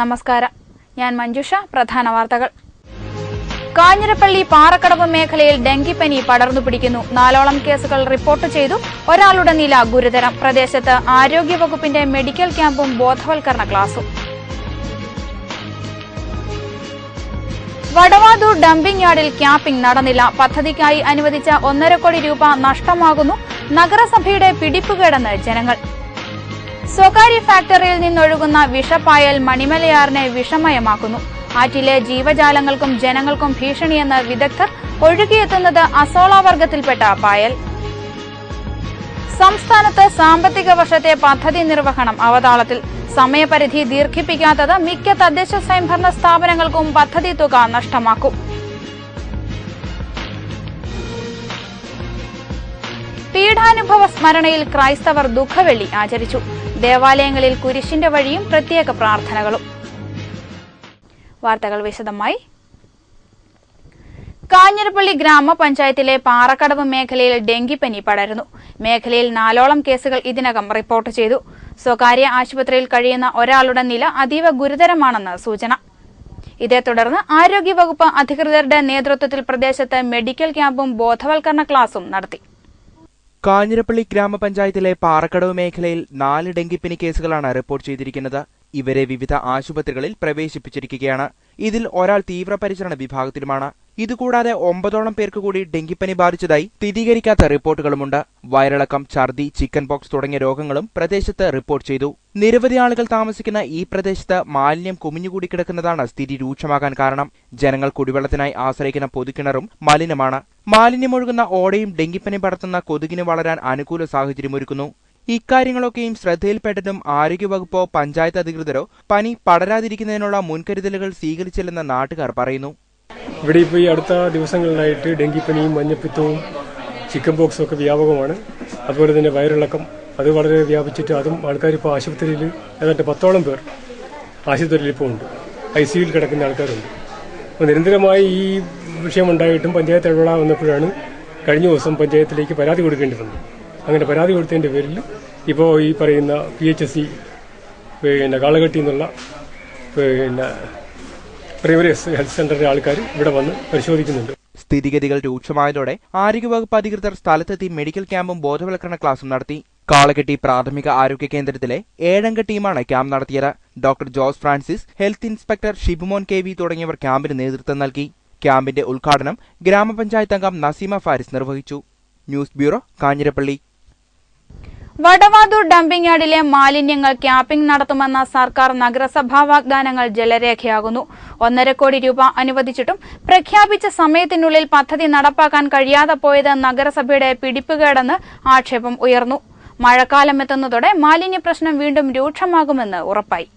നമസ്കാരം. ഞാൻ മഞ്ജുഷ. പ്രധാന വാർത്തകൾ. കാഞ്ഞിരപ്പള്ളി പാറക്കടവ് മേഖലയിൽ ഡെങ്കിപ്പനി പടർന്നു പിടിക്കുന്നു. 4ഓളം കേസുകൾ റിപ്പോർട്ട് ചെയ്തു. ഒരാളുടെ നില ഗുരുതരം. പ്രദേശത്ത് ആരോഗ്യവകുപ്പിന്റെ മെഡിക്കൽ ക്യാമ്പും ബോധവൽക്കരണ ക്ലാസും. വടവാതൂർ ഡംപിംഗ് യാർഡിൽ ക്യാപ്പിംഗ് നടന്നില്ല. പദ്ധതിക്കായി അനുവദിച്ച 1.5 കോടി രൂപ നഷ്ടമാകുന്നു. നഗരസഭയുടെ പിടിപ്പുകേടെന്ന് ജനങ്ങൾ. സ്വകാര്യ ഫാക്ടറിയിൽ നിന്നൊഴുകുന്ന വിഷപ്പായൽ മണിമലയാറിനെ വിഷമയമാക്കുന്നു. ആറ്റിലെ ജീവജാലങ്ങൾക്കും ജനങ്ങൾക്കും ഭീഷണിയെന്ന് വിദഗ്ധർ. ഒഴുകിയെത്തുന്നത് അസോള വർഗത്തിൽപ്പെട്ട പായൽ. സംസ്ഥാനത്ത് സാമ്പത്തിക വർഷത്തെ പദ്ധതി നിർവഹണം അവതാളത്തിൽ. സമയപരിധി ദീർഘിപ്പിക്കാത്തത് മിക്ക തദ്ദേശ സ്വയംഭരണ സ്ഥാപനങ്ങൾക്കും പദ്ധതി തുക നഷ്ടമാക്കും. പീഡാനുഭവ സ്മരണയിൽ ക്രൈസ്തവർ ദുഃഖവെള്ളി ആചരിച്ചു. ദേവാലയങ്ങളിൽ കുരിശിന്റെ വഴിയും പ്രത്യേക പ്രാർത്ഥനകളും. വാർത്തകൾ വിശദമായി. കാഞ്ഞിരപ്പള്ളി ഗ്രാമപഞ്ചായത്തിലെ പാറക്കടവ് മേഖലയിൽ ഡെങ്കിപ്പനി പടരുന്നു. മേഖലയിൽ 4ഓളം കേസുകൾ ഇതിനകം റിപ്പോർട്ട് ചെയ്തു. സ്വകാര്യ ആശുപത്രിയിൽ കഴിയുന്ന ഒരാളുടെ നില അതീവ ഗുരുതരമാണെന്ന് സൂചന. ഇതേ തുടർന്ന് ആരോഗ്യവകുപ്പ് അധികൃതരുടെ നേതൃത്വത്തിൽ പ്രദേശത്ത് മെഡിക്കൽ ക്യാമ്പും ബോധവൽക്കരണ ക്ലാസും നടത്തി. കാഞ്ഞിരപ്പള്ളി ഗ്രാമപഞ്ചായത്തിലെ പാറക്കടവ് മേഖലയിൽ 4 ഡെങ്കിപ്പനി കേസുകളാണ് റിപ്പോർട്ട് ചെയ്തിരിക്കുന്നത്. ഇവരെ വിവിധ ആശുപത്രികളിൽ പ്രവേശിപ്പിച്ചിരിക്കുകയാണ്. ഇതിൽ ഒരാൾ തീവ്രപരിചരണ വിഭാഗത്തിലുമാണ്. ഇതുകൂടാതെ 9ഓളം പേർക്ക് കൂടി ഡെങ്കിപ്പനി ബാധിച്ചതായി സ്ഥിരീകരിക്കാത്ത റിപ്പോർട്ടുകളുമുണ്ട്. വയറിളക്കം, ഛർദി, ചിക്കൻ പോക്സ് തുടങ്ങിയ രോഗങ്ങളും പ്രദേശത്ത് റിപ്പോർട്ട് ചെയ്തു. നിരവധി ആളുകൾ താമസിക്കുന്ന ഈ പ്രദേശത്ത് മാലിന്യം കുമിഞ്ഞുകൂടി കിടക്കുന്നതാണ് സ്ഥിതി രൂക്ഷമാകാൻ കാരണം. ജനങ്ങൾ കുടിവെള്ളത്തിനായി ആശ്രയിക്കുന്ന പൊതുകിണറും മലിനമാണ്. മാലിന്യമൊഴുകുന്ന ഓടയും ഡെങ്കിപ്പനി പടർത്തുന്ന കൊതുകിന് വളരാൻ അനുകൂല സാഹചര്യമൊരുക്കുന്നു. ഇക്കാര്യങ്ങളൊക്കെയും ശ്രദ്ധയിൽപ്പെട്ടിട്ടും ആരോഗ്യവകുപ്പോ പഞ്ചായത്ത് അധികൃതരോ പനി പടരാതിരിക്കുന്നതിനുള്ള മുൻകരുതലുകൾ സ്വീകരിച്ചില്ലെന്ന് നാട്ടുകാർ പറയുന്നു. ഇവിടെ ഇപ്പോൾ ഈ അടുത്ത ദിവസങ്ങളിലായിട്ട് ഡെങ്കിപ്പനിയും മഞ്ഞപ്പിത്തവും ചിക്കൻ ബോക്സും ഒക്കെ വ്യാപകമാണ്. അതുപോലെ തന്നെ വയറിളക്കം അത് വളരെ വ്യാപിച്ചിട്ട് അതും ആൾക്കാർ ഇപ്പോൾ ആശുപത്രിയിൽ ഏതാണ്ട് 10ഓളം പേർ ആശുപത്രിയിൽ ഇപ്പോൾ ഉണ്ട്. ICUയിൽ കിടക്കുന്ന ആൾക്കാരുണ്ട്. അപ്പോൾ നിരന്തരമായി ഈ വിഷയമുണ്ടായിട്ടും പഞ്ചായത്ത് ഇടപെടാൻ വന്നപ്പോഴാണ് കഴിഞ്ഞ ദിവസം പഞ്ചായത്തിലേക്ക് പരാതി കൊടുക്കേണ്ടി വന്നത്. അങ്ങനെ പരാതി കൊടുത്തതിൻ്റെ പേരിൽ ഇപ്പോൾ ഈ പറയുന്ന PHC കാളകെട്ടി എന്നുള്ള പ്രൈമറി ഹെൽത്ത് സെന്ററിലെ ആൾക്കാർ ഇവിടെ വന്ന് പരിശോധിക്കുന്നുണ്ട്. സ്ഥിതിഗതികൾ രൂക്ഷമായതോടെ ആരോഗ്യവകുപ്പ് അധികൃതർ സ്ഥലത്തെത്തി മെഡിക്കൽ ക്യാമ്പും ബോധവൽക്കരണ ക്ലാസും നടത്തി. കാളകെട്ടി പ്രാഥമിക ആരോഗ്യ കേന്ദ്രത്തിലെ 7അംഗ ടീമാണ് ക്യാമ്പ് നടത്തിയത്. Doctor Jose Francis, health inspector Shibumon KV തുടങ്ങിയവർ ക്യാമ്പിന് നേതൃത്വം നൽകി. ക്യാമ്പിന്റെ ഉദ്ഘാടനം ഗ്രാമപഞ്ചായത്ത് അംഗം നസീമ ഫാരിസ് നിർവഹിച്ചു. News bureau, Kanjirappally. Vadavathoor dumping യാർഡിലെ മാലിന്യങ്ങൾ ക്യാപ്പിംഗ് നടത്തുമെന്ന സർക്കാർ നഗരസഭാ വാഗ്ദാനങ്ങൾ ജലരേഖയാകുന്നു. 1.5 കോടി രൂപ അനുവദിച്ചിട്ടും പ്രഖ്യാപിച്ച സമയത്തിനുള്ളിൽ പദ്ധതി നടപ്പാക്കാൻ കഴിയാതെ പോയത് നഗരസഭയുടെ പിടിപ്പുകേടെന്ന് ആക്ഷേപം ഉയർന്നു. മഴക്കാലം എത്തുന്നതോടെ മാലിന്യ പ്രശ്നം വീണ്ടും രൂക്ഷമാകുമെന്ന് ഉറപ്പായി.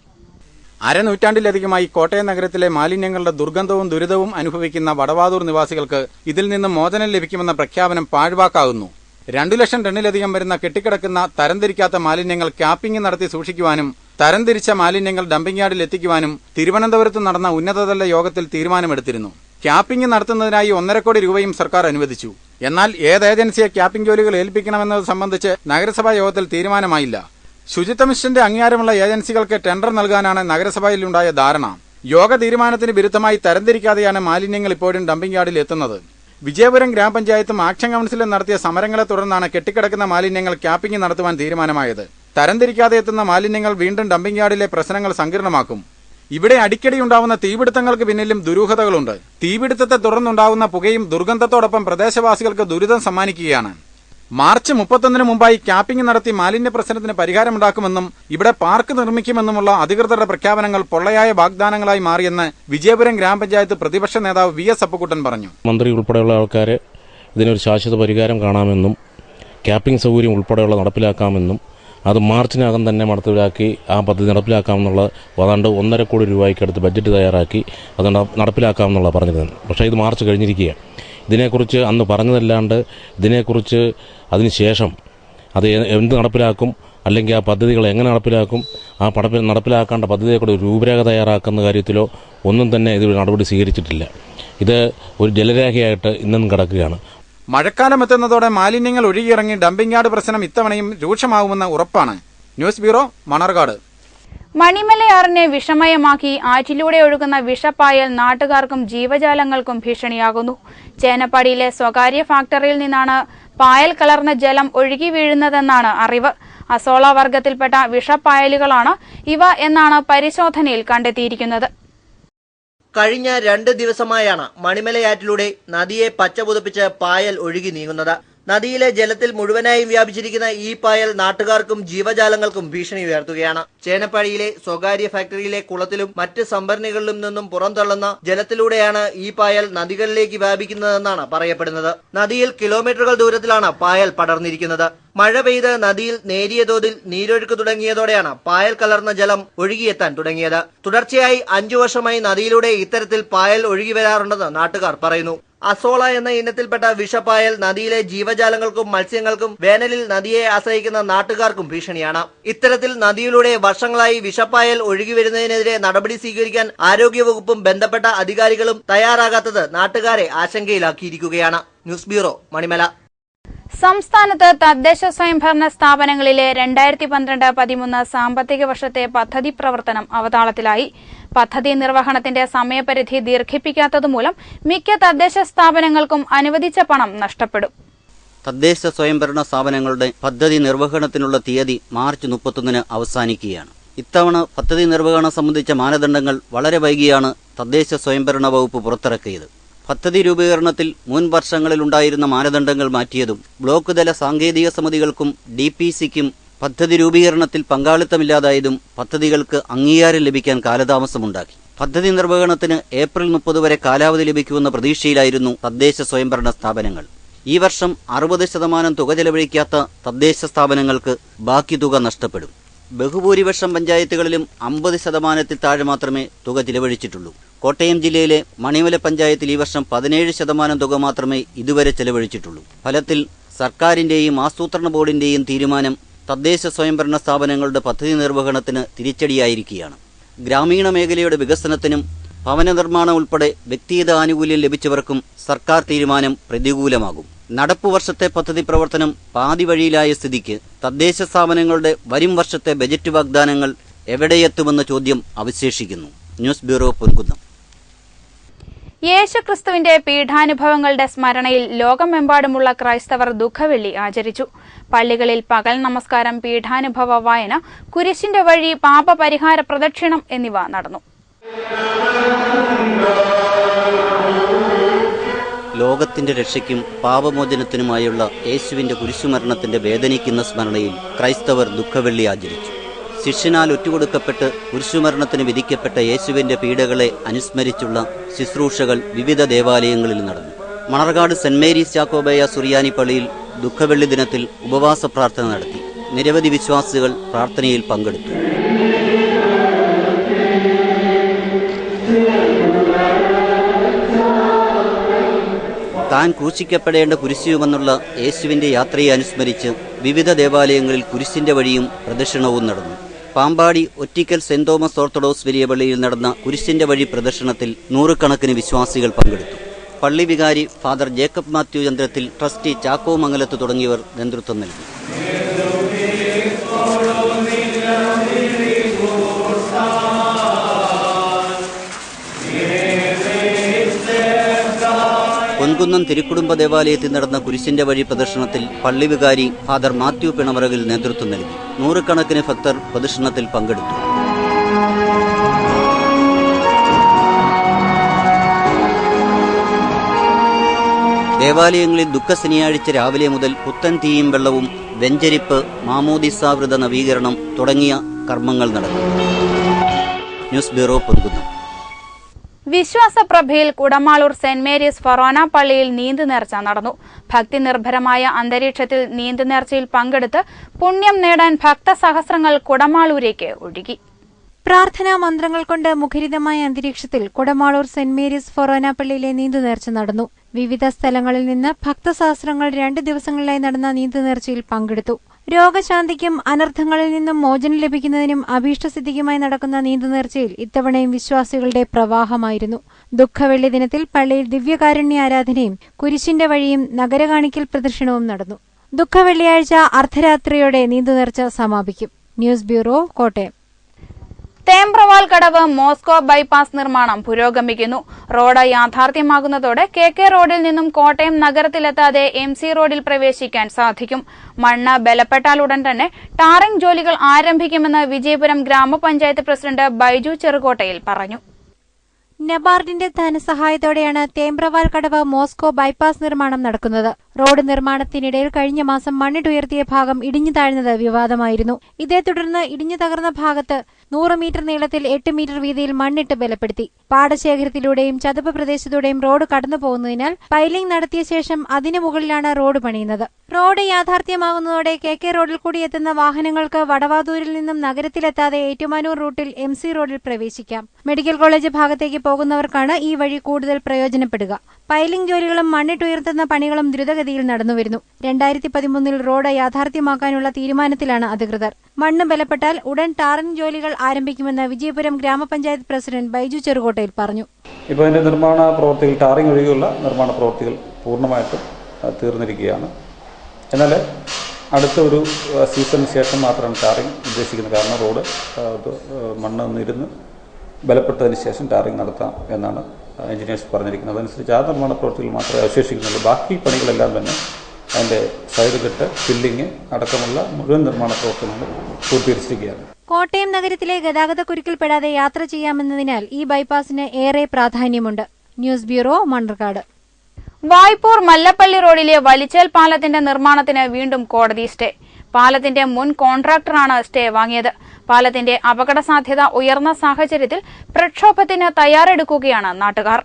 അരനൂറ്റാണ്ടിലധികമായി കോട്ടയം നഗരത്തിലെ മാലിന്യങ്ങളുടെ ദുർഗന്ധവും ദുരിതവും അനുഭവിക്കുന്ന വടവാതൂർ നിവാസികൾക്ക് ഇതിൽ നിന്ന് മോചനം ലഭിക്കുമെന്ന പ്രഖ്യാപനം പാഴ്വാക്കാകുന്നു. 2 ലക്ഷം ടണ്ണിലധികം വരുന്ന കെട്ടിക്കിടക്കുന്ന തരംതിരിക്കാത്ത മാലിന്യങ്ങൾ ക്യാപ്പിംഗ് നടത്തി സൂക്ഷിക്കുവാനും തരംതിരിച്ച മാലിന്യങ്ങൾ ഡംപിംഗ് യാർഡിൽ എത്തിക്കുവാനും തിരുവനന്തപുരത്ത് നടന്ന ഉന്നതതല യോഗത്തിൽ തീരുമാനമെടുത്തിരുന്നു. ക്യാപ്പിംഗ് നടത്തുന്നതിനായി 1.5 കോടി രൂപയും സർക്കാർ അനുവദിച്ചു. എന്നാൽ ഏത് ഏജൻസിയെ ക്യാപ്പിംഗ് ജോലികൾ ഏൽപ്പിക്കണമെന്നത് സംബന്ധിച്ച് നഗരസഭാ യോഗത്തിൽ തീരുമാനമായില്ല. ശുചിത്വ മിഷന്റെ അംഗീകാരമുള്ള ഏജൻസികൾക്ക് ടെൻഡർ നൽകാനാണ് നഗരസഭയിലുണ്ടായ ധാരണ. യോഗ തീരുമാനത്തിന് വിരുദ്ധമായി തരംതിരിക്കാതെയാണ് മാലിന്യങ്ങൾ ഇപ്പോഴും ഡംപിംഗ് യാർഡിൽ എത്തുന്നത്. വിജയപുരം ഗ്രാമപഞ്ചായത്തും ആക്ഷൻ കൌൺസിലും നടത്തിയ സമരങ്ങളെ തുടർന്നാണ് കെട്ടിക്കിടക്കുന്ന മാലിന്യങ്ങൾ ക്യാപ്പിംഗ് നടത്തുവാൻ തീരുമാനമായത്. തരംതിരിക്കാതെ എത്തുന്ന മാലിന്യങ്ങൾ വീണ്ടും ഡംപിംഗ് യാർഡിലെ പ്രശ്നങ്ങൾ സങ്കീർണമാക്കും. ഇവിടെ അടിക്കടി ഉണ്ടാവുന്ന തീപിടുത്തങ്ങൾക്ക് പിന്നിലും ദുരൂഹതകളുണ്ട്. തീപിടുത്തത്തെ തുടർന്നുണ്ടാവുന്ന പുകയും ദുർഗന്ധത്തോടൊപ്പം പ്രദേശവാസികൾക്ക് ദുരിതം സമ്മാനിക്കുകയാണ്. മാർച്ച് 31 മുമ്പായി ക്യാപ്പിംഗ് നടത്തി മാലിന്യ പ്രശ്നത്തിന് പരിഹാരമുണ്ടാക്കുമെന്നും ഇവിടെ പാർക്ക് നിർമ്മിക്കുമെന്നുമുള്ള അധികൃതരുടെ പ്രഖ്യാപനങ്ങൾ പൊള്ളയായ വാഗ്ദാനങ്ങളായി മാറിയെന്ന് വിജയപുരം ഗ്രാമപഞ്ചായത്ത് പ്രതിപക്ഷ നേതാവ് VS അപ്പുക്കുട്ടൻ പറഞ്ഞു. മന്ത്രി ഉൾപ്പെടെയുള്ള ആൾക്കാർ ഇതിനൊരു ശാശ്വത പരിഹാരം കാണാമെന്നും ക്യാപ്പിംഗ് സൗകര്യം ഉൾപ്പെടെയുള്ള നടപ്പിലാക്കാമെന്നും അത് മാർച്ചിനകം തന്നെ നടപ്പിലാക്കി ആ പദ്ധതി നടപ്പിലാക്കാമെന്നുള്ള ഏതാണ്ട് 1.5 കോടി രൂപയ്ക്കടുത്ത് ബഡ്ജറ്റ് തയ്യാറാക്കി അത് നടപ്പിലാക്കാമെന്നുള്ള പറഞ്ഞിരുന്നത്. പക്ഷേ ഇത് മാർച്ച് കഴിഞ്ഞിരിക്കുകയാണ്. ഇതിനെക്കുറിച്ച് അന്ന് പറഞ്ഞതല്ലാണ്ട് ഇതിനെക്കുറിച്ച് അതിനുശേഷം അത് എന്ത് നടപ്പിലാക്കും, അല്ലെങ്കിൽ ആ പദ്ധതികൾ എങ്ങനെ നടപ്പിലാക്കും, ആ നടപ്പിലാക്കേണ്ട പദ്ധതിയെക്കൂടെ രൂപരേഖ തയ്യാറാക്കുന്ന കാര്യത്തിലോ ഒന്നും തന്നെ ഇത് നടപടി സ്വീകരിച്ചിട്ടില്ല. ഇത് ഒരു ജലരേഖയായിട്ട് ഇന്നും കിടക്കുകയാണ്. മഴക്കാലം എത്തുന്നതോടെ മാലിന്യങ്ങൾ ഒഴുകിയിറങ്ങി ഡംപിംഗ് യാർഡ് പ്രശ്നം ഇത്തവണയും രൂക്ഷമാകുമെന്ന് ഉറപ്പാണ്. News bureau, Manarcad. മണിമലയാറിനെ വിഷമയമാക്കി ആറ്റിലൂടെ ഒഴുകുന്ന വിഷപ്പായൽ നാട്ടുകാർക്കും ജീവജാലങ്ങൾക്കും ഭീഷണിയാകുന്നു. ചേനപ്പാടിയിലെ സ്വകാര്യ ഫാക്ടറിയിൽ നിന്നാണ് പായൽ കലർന്ന ജലം ഒഴുകി വീഴുന്നതെന്നാണ് അറിവ്. അസോള വർഗത്തിൽപ്പെട്ട വിഷപ്പായലുകളാണ് ഇവ എന്നാണ് പരിശോധനയിൽ കണ്ടെത്തിയിരിക്കുന്നത്. കഴിഞ്ഞ 2 ദിവസമായാണ് മണിമലയാറ്റിലൂടെ നദിയെ പച്ചപുതപ്പിച്ച് പായൽ ഒഴുകി നീങ്ങുന്നത്. നദിയിലെ ജലത്തിൽ മുഴുവനായും വ്യാപിച്ചിരിക്കുന്ന ഈ പായൽ നാട്ടുകാർക്കും ജീവജാലങ്ങൾക്കും ഭീഷണി ഉയർത്തുകയാണ്. ചേനപ്പാടിയിലെ സ്വകാര്യ ഫാക്ടറിയിലെ കുളത്തിലും മറ്റ് സംഭരണികളിലും നിന്നും പുറന്തള്ളുന്ന ജലത്തിലൂടെയാണ് ഈ പായൽ നദികളിലേക്ക് വ്യാപിക്കുന്നതെന്നാണ് പറയപ്പെടുന്നത്. നദിയിൽ കിലോമീറ്ററുകൾ ദൂരത്തിലാണ് പായൽ പടർന്നിരിക്കുന്നത്. മഴ പെയ്ത് നദിയിൽ നേരിയ തോതിൽ നീരൊഴുക്ക് തുടങ്ങിയതോടെയാണ് പായൽ കലർന്ന ജലം ഒഴുകിയെത്താൻ തുടങ്ങിയത്. തുടർച്ചയായി 5 വർഷമായി നദിയിലൂടെ ഇത്തരത്തിൽ പായൽ ഒഴുകി വരാറുണ്ടെന്ന് നാട്ടുകാർ പറയുന്നു. അസോള എന്ന ഇനത്തിൽപ്പെട്ട വിഷപ്പായൽ നദിയിലെ ജീവജാലങ്ങൾക്കും മത്സ്യങ്ങൾക്കും വേനലിൽ നദിയെ ആശ്രയിക്കുന്ന നാട്ടുകാർക്കും ഭീഷണിയാണ്. ഇത്തരത്തിൽ നദിയിലൂടെ വർഷങ്ങളായി വിഷപ്പായൽ ഒഴുകി വരുന്നതിനെതിരെ നടപടി സ്വീകരിക്കാൻ ആരോഗ്യവകുപ്പും ബന്ധപ്പെട്ട അധികാരികളും തയ്യാറാകാത്തത് നാട്ടുകാരെ ആശങ്കയിലാക്കിയിരിക്കുകയാണ്. News bureau, Manimala. സംസ്ഥാനത്ത് തദ്ദേശ സ്വയംഭരണ സ്ഥാപനങ്ങളിലെ 2012-13 സാമ്പത്തിക വർഷത്തെ പദ്ധതി പ്രവർത്തനം അവതാളത്തിലായി. പദ്ധതി നിർവഹണത്തിന്റെ സമയപരിധി ദീർഘിപ്പിക്കാത്തതുമൂലം മിക്ക തദ്ദേശ സ്ഥാപനങ്ങൾക്കും അനുവദിച്ച പണം നഷ്ടപ്പെടും. തദ്ദേശ സ്വയംഭരണ സ്ഥാപനങ്ങളുടെ പദ്ധതി നിർവഹണത്തിനുള്ള തീയതി മാർച്ച് 31 അവസാനിക്കുകയാണ്. ഇത്തവണ പദ്ധതി നിർവഹണം സംബന്ധിച്ച മാനദണ്ഡങ്ങൾ വളരെ വൈകിയാണ് തദ്ദേശ സ്വയംഭരണ വകുപ്പ് പുറത്തിറക്കിയത്. പദ്ധതി രൂപീകരണത്തിൽ മുൻ വർഷങ്ങളിലുണ്ടായിരുന്ന മാനദണ്ഡങ്ങൾ മാറ്റിയതും ബ്ലോക്ക് തല സാങ്കേതിക സമിതികൾക്കും DPCക്കും പദ്ധതി രൂപീകരണത്തിൽ പങ്കാളിത്തമില്ലാതായതും പദ്ധതികൾക്ക് അംഗീകാരം ലഭിക്കാൻ കാലതാമസമുണ്ടാക്കി. പദ്ധതി നിർവഹണത്തിന് ഏപ്രിൽ 30 വരെ കാലാവധി ലഭിക്കുമെന്ന പ്രതീക്ഷയിലായിരുന്നു തദ്ദേശ സ്വയംഭരണ സ്ഥാപനങ്ങൾ. ഈ വർഷം 60% തുക ചെലവഴിക്കാത്ത തദ്ദേശ സ്ഥാപനങ്ങൾക്ക് ബാക്കി തുക നഷ്ടപ്പെടും. ബഹുഭൂരിപക്ഷം പഞ്ചായത്തുകളിലും 50% താഴെ മാത്രമേ തുക ചിലവഴിച്ചിട്ടുള്ളൂ. കോട്ടയം ജില്ലയിലെ മണിമല പഞ്ചായത്തിൽ ഈ വർഷം 17% തുക മാത്രമേ ഇതുവരെ ചെലവഴിച്ചിട്ടുള്ളൂ. ഫലത്തിൽ സർക്കാരിന്റെയും ആസൂത്രണ ബോർഡിന്റെയും തീരുമാനം തദ്ദേശ സ്വയംഭരണ സ്ഥാപനങ്ങളുടെ പദ്ധതി നിർവഹണത്തിന് തിരിച്ചടിയായിരിക്കുകയാണ്. ഗ്രാമീണ മേഖലയുടെ വികസനത്തിനും ഭവന നിർമ്മാണം ഉൾപ്പെടെ വ്യക്തിഗത ആനുകൂല്യം ലഭിച്ചവർക്കും സർക്കാർ തീരുമാനം പ്രതികൂലമാകും. നടപ്പു വർഷത്തെ പദ്ധതി പ്രവർത്തനം പാതി വഴിയിലായ സ്ഥിതിക്ക് തദ്ദേശ സ്ഥാപനങ്ങളുടെ വരും വർഷത്തെ ബജറ്റ് വാഗ്ദാനങ്ങൾ എവിടെയെത്തുമെന്ന ചോദ്യം അവശേഷിക്കുന്നു. News bureau, Ponkunnam. യേശുക്രിസ്തുവിന്റെ പീഠാനുഭവങ്ങളുടെ സ്മരണയിൽ ലോകമെമ്പാടുമുള്ള ക്രൈസ്തവർ ദുഃഖവെള്ളി ആചരിച്ചു. പള്ളികളിൽ പകൽ നമസ്കാരം, പീഠാനുഭവ വായന, കുരിശിന്റെ വഴി, പാപപരിഹാര പ്രദക്ഷിണം എന്നിവ നടന്നു. ലോകത്തിന്റെ രക്ഷയ്ക്കും പാപമോചനത്തിനുമായുള്ള യേശുവിന്റെ കുരിശുമരണത്തിന്റെ വേദനിക്കുന്ന സ്മരണയിൽ ക്രൈസ്തവർ ദുഃഖവെള്ളി ആചരിച്ചു. ശിഷ്യനാൽ ഒറ്റുകൊടുക്കപ്പെട്ട് കുരിശുമരണത്തിന് വിധിക്കപ്പെട്ട യേശുവിന്റെ പീഡകളെ അനുസ്മരിച്ചുള്ള ശുശ്രൂഷകൾ വിവിധ ദേവാലയങ്ങളിൽ നടന്നു. മണർകാട് സെന്റ് മേരീസ് യാക്കോബായ സുറിയാനി പള്ളിയിൽ ദുഃഖവെള്ളി ദിനത്തിൽ ഉപവാസ പ്രാർത്ഥന നടത്തി. നിരവധി വിശ്വാസികൾ പ്രാർത്ഥനയിൽ പങ്കെടുത്തു. താൻ ക്രൂശിക്കപ്പെടേണ്ട കുരിശുമെന്നുള്ള യേശുവിന്റെ യാത്രയെ അനുസ്മരിച്ച് വിവിധ ദേവാലയങ്ങളിൽ കുരിശിന്റെ വഴിയും പ്രദക്ഷിണവും നടന്നു. പാമ്പാടി ഒറ്റിക്കൽ സെന്റ് തോമസ് ഓർത്തഡോക്സ് വലിയ പള്ളിയിൽ നടന്ന കുരിശിന്റെ വഴി പ്രദക്ഷിണത്തിൽ 100 കണക്കിന് വിശ്വാസികൾ പങ്കെടുത്തു. പള്ളി വികാരി father Jacob Mathew ചന്ദ്രത്തിൽ, trustee Chacko മംഗലത്ത് തുടങ്ങിയവർ നേതൃത്വം നൽകി. പൊൻകുന്നം തിരുക്കുടുംബ ദേവാലയത്തിൽ നടന്ന കുരിശിന്റെ വഴി പ്രദർശനത്തിൽ പള്ളി വികാരി ഫാദർ മാത്യു പിണമറകിൽ നേതൃത്വം നൽകി. 100 കണക്കിന് ഭക്തർ പ്രദർശനത്തിൽ പങ്കെടുത്തു. ദേവാലയങ്ങളിൽ ദുഃഖശനിയാഴ്ച രാവിലെ മുതൽ പുത്തൻ തീയും വെള്ളവും, വെഞ്ചരിപ്പ്, മാമോദിസാവൃത നവീകരണം തുടങ്ങിയ കർമ്മങ്ങൾ നടന്നു. News bureau, Ponkunnam. വിശ്വാസപ്രഭയിൽ കുടമാളൂർ സെന്റ് മേരീസ് ഫൊറോന പള്ളിയിൽ നീന്തുനേർച്ച നടന്നു. ഭക്തി നിർഭരമായ അന്തരീക്ഷത്തിൽ നീന്തുനേർച്ചയിൽ പങ്കെടുത്ത് പുണ്യം നേടാൻ ഭക്തസഹസ്രങ്ങൾ കുടമാളൂരേക്ക് ഒഴുകി. പ്രാർത്ഥനാ മന്ത്രങ്ങൾ കൊണ്ട് മുഖരിതമായ അന്തരീക്ഷത്തിൽ കുടമാളൂർ സെന്റ് മേരീസ് ഫൊറോന പള്ളിയിലെ നീന്തുനേർച്ച നടന്നു. വിവിധ സ്ഥലങ്ങളിൽ നിന്ന് ഭക്തസഹസ്രങ്ങൾ 2 ദിവസങ്ങളിലായി നടന്ന നീന്തുനേർച്ചയിൽ പങ്കെടുത്തു. രോഗശാന്തിക്കും അനർത്ഥങ്ങളിൽ നിന്നും മോചനം ലഭിക്കുന്നതിനും അഭീഷ്ടസിദ്ധിക്കുമായി നടക്കുന്ന നീന്തുനേർച്ചയിൽ ഇത്തവണയും വിശ്വാസികളുടെ പ്രവാഹമായിരുന്നു. ദുഃഖവെള്ളി ദിനത്തിൽ പള്ളിയിൽ ദിവ്യകാരുണ്യ ആരാധനയും കുരിശിന്റെ വഴിയും നഗരകാണിക്കൽ പ്രദക്ഷിണവും നടന്നു. ദുഃഖവെള്ളിയാഴ്ച അർദ്ധരാത്രിയോടെ നീന്തുനേർച്ച സമാപിക്കും. News bureau, Kottayam. തേമ്പ്രവാൽ കടവ് മോസ്കോ ബൈപ്പാസ് നിർമ്മാണം പുരോഗമിക്കുന്നു. റോഡ് യാഥാർത്ഥ്യമാകുന്നതോടെ KK റോഡിൽ നിന്നും കോട്ടയം നഗരത്തിലെത്താതെ MC റോഡിൽ പ്രവേശിക്കാൻ സാധിക്കും. മണ്ണ് ബലപ്പെട്ടാലുടൻ തന്നെ ടാറിംഗ് ജോലികൾ ആരംഭിക്കുമെന്ന് വിജയപുരം ഗ്രാമപഞ്ചായത്ത് പ്രസിഡന്റ് ബൈജു ചെറുകോട്ടയിൽ പറഞ്ഞു. നബാർഡിന്റെ ധനസഹായത്തോടെയാണ് തേമ്പ്രവാൽ കടവ് മോസ്കോ ബൈപ്പാസ് നിർമ്മാണം നടക്കുന്നത്. റോഡ് നിർമ്മാണത്തിനിടയിൽ കഴിഞ്ഞ മാസം മണ്ണിട്ടുയർത്തിയ ഭാഗം ഇടിഞ്ഞു താഴ്ന്നത് വിവാദമായിരുന്നു. ഇതേ തുടർന്ന് ഇടിഞ്ഞു തകർന്ന ഭാഗത്ത് 100 മീറ്റർ നീളത്തിൽ 8 മീറ്റർ വീതിയിൽ മണ്ണിട്ട് ബലപ്പെടുത്തി. പാടശേഖരത്തിലൂടെയും ചതുപ്പ് പ്രദേശത്തൂടെയും റോഡ് കടന്നുപോകുന്നതിനാൽ പൈലിംഗ് നടത്തിയ ശേഷം അതിനു മുകളിലാണ് റോഡ് പണിയുന്നത്. റോഡ് യാഥാർത്ഥ്യമാകുന്നതോടെ KK റോഡിൽ കൂടി എത്തുന്ന വാഹനങ്ങൾക്ക് വടവാതൂരിൽ നിന്നും നഗരത്തിലെത്താതെ ഏറ്റുമാനൂർ റൂട്ടിൽ MC റോഡിൽ പ്രവേശിക്കാം. മെഡിക്കൽ കോളേജ് ഭാഗത്തേക്ക് പോകുന്നവർക്കാണ് ഈ വഴി കൂടുതൽ പ്രയോജനപ്പെടുക. പൈലിംഗ് ജോലികളും മണ്ണിട്ടുയർത്തുന്ന പണികളും ദ്രുതഗതിയിൽ നടന്നുവരുന്നു. 2013 റോഡ് യാഥാർത്ഥ്യമാക്കാനുള്ള തീരുമാനത്തിലാണ് അധികൃതർ. മണ്ണ് ബലപ്പെട്ടാൽ ഉടൻ ടാറിംഗ് ജോലികൾ ആരംഭിക്കുമെന്ന് വിജയപുരം ഗ്രാമപഞ്ചായത്ത് പ്രസിഡന്റ് ബൈജു ചെറുകോട്ടയിൽ പറഞ്ഞു. ഇപ്പോൾ ഇതിന്റെ നിർമ്മാണ പ്രവൃത്തികൾ ടാറിംഗ് ഒഴികെയുള്ള നിർമ്മാണ പ്രവൃത്തികൾ പൂർണ്ണമായിട്ടും തീർന്നിരിക്കുകയാണ്. എന്നാൽ അടുത്ത ഒരു സീസണിന് ശേഷം മാത്രമാണ് ടാറിംഗ് ഉദ്ദേശിക്കുന്നത്. കാരണം റോഡ് മണ്ണ് നിരുന്ന് ബലപ്പെട്ടതിന് ശേഷം ടാറിംഗ് നടത്താം എന്നാണ് എഞ്ചിനീയേഴ്സ് പറഞ്ഞിരിക്കുന്നത്. അതനുസരിച്ച് ആ നിർമ്മാണ പ്രവൃത്തികൾ മാത്രമേ അവശേഷിക്കുന്നുള്ളൂ. ബാക്കി പണികളെല്ലാം തന്നെ അതിൻ്റെ സൈഡ് കെട്ട്, ഫില്ലിങ് അടക്കമുള്ള മുഴുവൻ നിർമ്മാണ പ്രവർത്തനങ്ങൾ പൂർത്തീകരിച്ചിരിക്കുകയാണ്. കോട്ടയം നഗരത്തിലെ ഗതാഗതക്കുരുക്കിൽപ്പെടാതെ യാത്ര ചെയ്യാമെന്നതിനാൽ ഈ ബൈപ്പാസിന് ഏറെ പ്രാധാന്യമുണ്ട്. News bureau, Mannarkkad. വായ്പൂർ മല്ലപ്പള്ളി റോഡിലെ വലിച്ചേൽ പാലത്തിന്റെ നിർമ്മാണത്തിന് വീണ്ടും കോടതി സ്റ്റേ. പാലത്തിന്റെ മുൻ കോൺട്രാക്ടറാണ് സ്റ്റേ വാങ്ങിയത്. പാലത്തിന്റെ അപകട സാധ്യത ഉയർന്ന സാഹചര്യത്തിൽ പ്രക്ഷോഭത്തിന് തയ്യാറെടുക്കുകയാണ് നാട്ടുകാർ.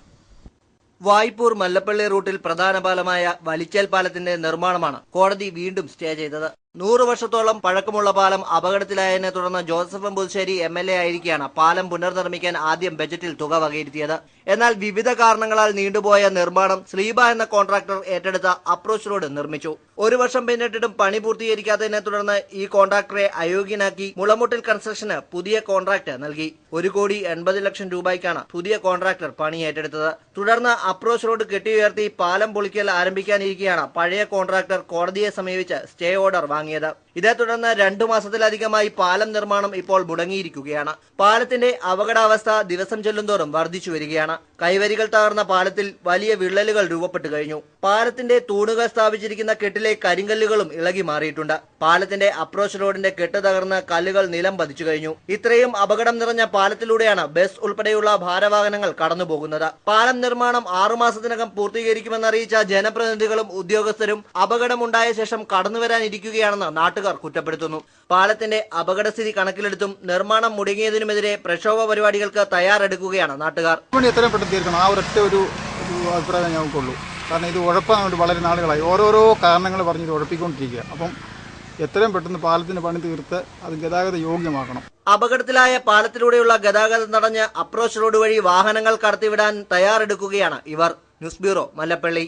വായ്പൂർ മല്ലപ്പള്ളി റൂട്ടിൽ പ്രധാന പാലമായ വലിച്ചേൽ പാലത്തിന്റെ നിർമ്മാണമാണ് കോടതി വീണ്ടും സ്റ്റേ ചെയ്തത്. 100 വർഷത്തോളം പഴക്കമുള്ള പാലം അപകടത്തിലായതിനെ തുടർന്ന് ജോസഫ് പുതുശ്ശേരി MLA ആയിരിക്കെയാണ് പാലം പുനർനിർമ്മിക്കാൻ ആദ്യം ബജറ്റിൽ തുക വകയിരുത്തിയത്. എന്നാൽ വിവിധ കാരണങ്ങളാൽ നീണ്ടുപോയ നിർമ്മാണം സ്ലീബ എന്ന കോൺട്രാക്ടർ ഏറ്റെടുത്ത അപ്രോച്ച് റോഡ് നിർമ്മിച്ചു. 1 വർഷം പിന്നിട്ടിട്ടും പണി പൂർത്തീകരിക്കാത്തതിനെ തുടർന്ന് ഈ കോൺട്രാക്ടറെ അയോഗ്യനാക്കി മുളമുട്ടിൽ കൺസ്ട്രക്ഷന് പുതിയ കോൺട്രാക്ട് നൽകി. 1,80 ലക്ഷം രൂപയ്ക്കാണ് പുതിയ കോൺട്രാക്ടർ പണി ഏറ്റെടുത്തത്. തുടർന്ന് അപ്രോച്ച് റോഡ് കെട്ടിയുയർത്തി പാലം പൊളിക്കൽ ആരംഭിക്കാനിരിക്കെയാണ് പഴയ കോൺട്രാക്ടർ കോടതിയെ സമീപിച്ച് സ്റ്റേ ഓർഡർ വാങ്ങിയത്. ഇതേ തുടർന്ന് 2 മാസത്തിലധികമായി പാലം നിർമ്മാണം ഇപ്പോൾ മുടങ്ങിയിരിക്കുകയാണ്. പാലത്തിന്റെ അപകടാവസ്ഥ ദിവസം ചെല്ലുന്തോറും വർദ്ധിച്ചു വരികയാണ്. കൈവരികൾ തകർന്ന പാലത്തിൽ വലിയ വിള്ളലുകൾ രൂപപ്പെട്ടു കഴിഞ്ഞു. പാലത്തിന്റെ തൂണുകൾ സ്ഥാപിച്ചിരിക്കുന്ന കെട്ടിലെ കരിങ്കല്ലുകളും ഇളകി മാറിയിട്ടുണ്ട്. പാലത്തിന്റെ അപ്രോച്ച് റോഡിന്റെ കെട്ട് തകർന്ന് കല്ലുകൾ നിലം പതിച്ചു കഴിഞ്ഞു. ഇത്രയും അപകടം നിറഞ്ഞ പാലത്തിലൂടെയാണ് ബസ് ഉൾപ്പെടെയുള്ള ഭാരവാഹനങ്ങൾ കടന്നുപോകുന്നത്. പാലം നിർമ്മാണം 6 മാസത്തിനകം പൂർത്തീകരിക്കുമെന്നറിയിച്ച ജനപ്രതിനിധികളും ഉദ്യോഗസ്ഥരും അപകടമുണ്ടായ ശേഷം കടന്നുവരാനിരിക്കുകയാണെന്ന് നാട്ടുകാർ കുറ്റപ്പെടുത്തുന്നു. പാലത്തിന്റെ അപകടസ്ഥിതി കണക്കിലെടുത്തും നിർമ്മാണം മുടങ്ങിയതിനുമെതിരെ പ്രക്ഷോഭ പരിപാടികൾക്ക് തയ്യാറെടുക്കുകയാണ് നാട്ടുകാർ. എത്രയും പെട്ടെന്ന് തീർക്കണം, ആ ഒരൊറ്റ അഭിപ്രായം ഞങ്ങൾക്കുള്ളൂ. കാരണം ഇത് ഉഴപ്പാൻ വളരെ നാളുകളായി ഓരോരോ കാരണങ്ങൾ പറഞ്ഞ് ഇത് ഉഴപ്പിക്കൊണ്ടിരിക്കുക. അപ്പം എത്രയും പെട്ടെന്ന് പാലത്തിന്റെ പണി തീർത്ത് അത് ഗതാഗത യോഗ്യമാക്കണം. അപകടത്തിലായ പാലത്തിലൂടെയുള്ള ഗതാഗതം തടഞ്ഞ് അപ്രോച്ച് റോഡ് വഴി വാഹനങ്ങൾ കടത്തിവിടാൻ തയ്യാറെടുക്കുകയാണ് ഇവർ. News bureau, Mallappally.